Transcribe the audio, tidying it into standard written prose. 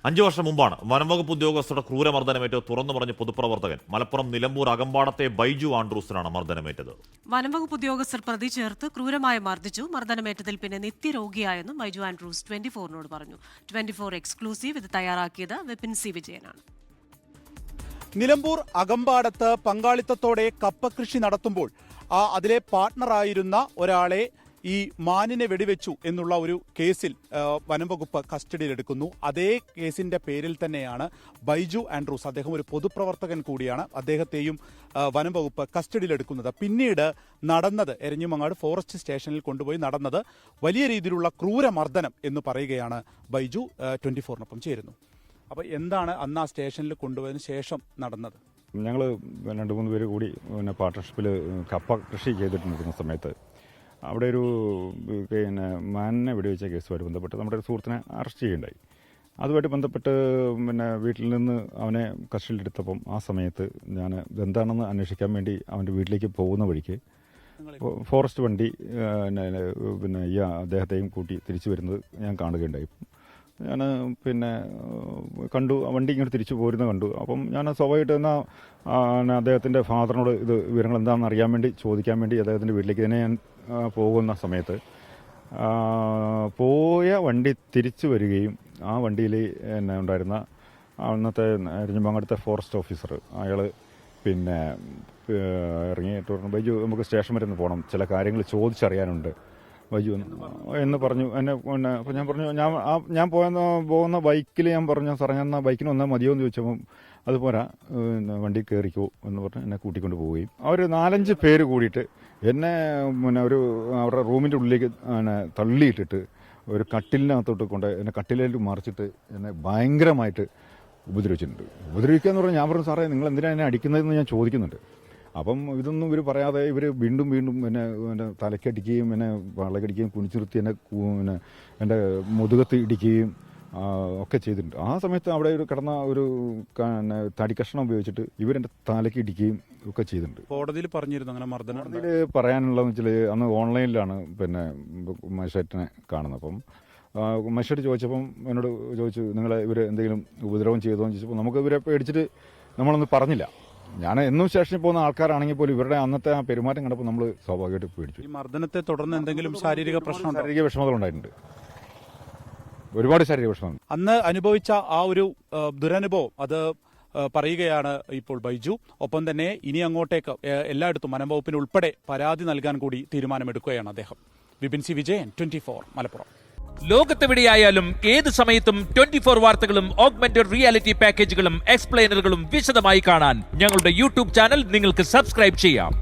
5 വർഷം മുമ്പാണ് വനംവകുപ്പ് ഉദ്യോഗസ്ഥരുടെ ക്രൂരമർദ്ദനമേറ്റ് തുറന്നു പറഞ്ഞ പൊതുപ്രവർത്തകൻ മലപ്പുറം നിലമ്പൂർ അകമ്പാടത്തെ ബൈജു ആൻഡ്രൂസിനാണ് മർദ്ദനമേറ്റത്. വനംവകുപ്പ് ഉദ്യോഗസ്ഥർ പ്രതി ചേർത്ത് ക്രൂരമായി മർദ്ദിച്ചു. മർദ്ദനമേറ്റതിൽ പിന്നെ നിത്യരോഗിയായെന്നും ബൈജു ആൻഡ്രൂസ് 24-നോട് പറഞ്ഞു. 24 എക്സ്ക്ലൂസീവ് ഇത് തയ്യാറാക്കിയത് വിപിൻ സി വിജയനാണ്. നിലമ്പൂർ അകമ്പാടത്ത് പങ്കാളിത്തത്തോടെ കപ്പ കൃഷി നടത്തുമ്പോൾ അതിലെ പാർട്ട്ണറായിരുന്ന ഒരാളെ ഈ മാനിനെ വെടിവെച്ചു എന്നുള്ള ഒരു കേസിൽ വനംവകുപ്പ് കസ്റ്റഡിയിലെടുക്കുന്നു. അതേ കേസിന്റെ പേരിൽ തന്നെയാണ് ബൈജു ആൻഡ്രൂസ്, അദ്ദേഹം ഒരു പൊതുപ്രവർത്തകൻ കൂടിയാണ്, അദ്ദേഹത്തെയും വനംവകുപ്പ് കസ്റ്റഡിയിലെടുക്കുന്നത്. പിന്നീട് നടന്നത് എരഞ്ഞിമങ്ങാട് ഫോറസ്റ്റ് സ്റ്റേഷനിൽ കൊണ്ടുപോയി നടന്നത് വലിയ രീതിയിലുള്ള ക്രൂരമർദ്ദനം എന്ന് പറയുകയാണ് ബൈജു. 24-നൊപ്പം ചേരുന്നു. അപ്പോൾ എന്താണ് അന്ന് ആ സ്റ്റേഷനിൽ കൊണ്ടുപോയതിന് ശേഷം നടന്നത്? ഞങ്ങൾ 2-3 പേര് കൂടി പാർട്ട്ണർഷിപ്പിൽ കപ്പ കൃഷി ചെയ്തിട്ടുണ്ടിരുന്ന സമയത്ത് അവിടെ ഒരു മാനിനെ വെടിവെച്ച കേസുമായിട്ട് ബന്ധപ്പെട്ട് നമ്മുടെ ഒരു സുഹൃത്തിനെ അറസ്റ്റ് ചെയ്യുകയുണ്ടായി. അതുമായിട്ട് ബന്ധപ്പെട്ട് വീട്ടിൽ നിന്ന് അവനെ കസ്റ്റഡിയിലെടുത്തപ്പം ആ സമയത്ത് ഞാൻ എന്താണെന്ന് അന്വേഷിക്കാൻ വേണ്ടി അവൻ്റെ വീട്ടിലേക്ക് പോകുന്ന വഴിക്ക് ഫോറസ്റ്റ് വണ്ടി ഈ അദ്ദേഹത്തെയും കൂട്ടി തിരിച്ചു വരുന്നത് ഞാൻ കാണുകയുണ്ടായി. ഞാൻ കണ്ടു, വണ്ടി ഇങ്ങോട്ട് തിരിച്ചു പോരുന്നത് കണ്ടു. അപ്പം ഞാൻ സ്വാഭാവികമായിട്ട് എന്നാൽ അദ്ദേഹത്തിൻ്റെ ഫാദറിനോട് ഇത് വിവരങ്ങൾ എന്താണെന്ന് അറിയാൻ വേണ്ടി ചോദിക്കാൻ വേണ്ടി അദ്ദേഹത്തിൻ്റെ വീട്ടിലേക്ക് തന്നെ ഞാൻ പോകുന്ന സമയത്ത് പോയ വണ്ടി തിരിച്ചു വരികയും ആ വണ്ടിയിൽ ഉണ്ടായിരുന്ന അന്നത്തെ എരഞ്ഞിമങ്ങാടത്തെ ഫോറസ്റ്റ് ഓഫീസർ അയാൾ ഇറങ്ങിയിട്ട് പറഞ്ഞു, ബൈജു നമുക്ക് സ്റ്റേഷൻ വരെ ഒന്ന് പോകണം, ചില കാര്യങ്ങൾ ചോദിച്ചറിയാനുണ്ട് ബൈജു എന്ന് പറഞ്ഞു. അപ്പോൾ ഞാൻ പറഞ്ഞു, ഞാൻ പോകുന്ന ബൈക്കിൽ ഞാൻ പറഞ്ഞു, സാറേ ഞാൻ ബൈക്കിന് വന്നാൽ മതിയോ എന്ന് ചോദിച്ചപ്പം അതുപോരാ, വണ്ടി കയറിക്കോ എന്ന് പറഞ്ഞ് എന്നെ കൂട്ടിക്കൊണ്ട് പോവുകയും അവർ 4-5 പേര് കൂടിയിട്ട് എന്നെ ഒരു അവരുടെ റൂമിൻ്റെ ഉള്ളിലേക്ക് തള്ളിയിട്ടിട്ട് ഒരു കട്ടിലിനകത്തോട്ട് കൊണ്ട് എന്നെ കട്ടിലേക്ക് മറിച്ചിട്ട് എന്നെ ഭയങ്കരമായിട്ട് ഉപദ്രവിച്ചിട്ടുണ്ട്. ഉപദ്രവിക്കുക എന്ന് പറഞ്ഞാൽ ഞാൻ പറഞ്ഞു, സാറേ നിങ്ങൾ എന്തിനാണ് എന്നെ അടിക്കുന്നതെന്ന് ഞാൻ ചോദിക്കുന്നുണ്ട്. അപ്പം ഇതൊന്നും ഇവർ പറയാതെ ഇവർ വീണ്ടും എന്നെ തലക്കടിക്കുകയും എന്നെ വളകടിക്കുകയും കുനിച്ചു നിർത്തി എന്നെ എൻ്റെ മുതുകത്ത് ഇടിക്കുകയും ഒക്കെ ചെയ്തിട്ടുണ്ട്. ആ സമയത്ത് അവിടെ കിടന്ന ഒരു തടിക്കഷ്ണം ഉപയോഗിച്ചിട്ട് ഇവരെൻ്റെ തലയ്ക്ക് ഇടിക്കുകയും ഒക്കെ ചെയ്തിട്ടുണ്ട്. കോടതിയിൽ പറഞ്ഞിരുന്നു അങ്ങനെ മർദ്ദനം? കോടതിയിൽ പറയാനുള്ളതെന്ന് വെച്ചാൽ അന്ന് ഓൺലൈനിലാണ് മജിസ്ട്രേറ്റിനെ കാണുന്നത്. അപ്പം മജിസ്ട്രേറ്റ് ചോദിച്ചപ്പം എന്നോട് ചോദിച്ചു, നിങ്ങളെ ഇവർ എന്തെങ്കിലും ഉപദ്രവം ചെയ്തോ എന്ന് ചോദിച്ചപ്പോൾ നമുക്ക് ഇവരെ പേടിച്ചിട്ട് നമ്മളൊന്നും പറഞ്ഞില്ല. ഞാൻ എന്നും സ്റ്റേഷനിൽ പോകുന്ന ആൾക്കാരാണെങ്കിൽ പോലും ഇവരുടെ അന്നത്തെ ആ പെരുമാറ്റം കണ്ടപ്പോൾ നമ്മൾ സ്വാഭാവികമായിട്ട് പേടിച്ചു. ഈ മർദ്ദനത്തെ തുടർന്ന് എന്തെങ്കിലും ശാരീരിക വിഷമതകൾ ഉണ്ടായിട്ടുണ്ട്, ഒരുപാട് ശാരീരിക വിഷമങ്ങൾ. അന്ന് അനുഭവിച്ച ആ ഒരു ദുരനുഭവം അത് പറയുകയാണ് ഇപ്പോൾ ബൈജു. ഒപ്പം തന്നെ ഇനി അങ്ങോട്ടേക്ക് എല്ലായിടത്തും വനംവകുപ്പിന് ഉൾപ്പെടെ പരാതി നൽകാൻ കൂടി തീരുമാനമെടുക്കുകയാണ് അദ്ദേഹം. വിപിൻ സി വിജയൻ, 24 മലപ്പുറം. ലോകത്തെവിടെയായാലും ഏത് സമയത്തും 24 വാർത്തകളും ഓഗ്മെന്റഡ് റിയാലിറ്റി പാക്കേജുകളും എക്സ്പ്ലെയിനറുകളും വിശദമായി കാണാൻ ഞങ്ങളുടെ യൂട്യൂബ് ചാനൽ നിങ്ങൾക്ക് സബ്സ്ക്രൈബ് ചെയ്യാം.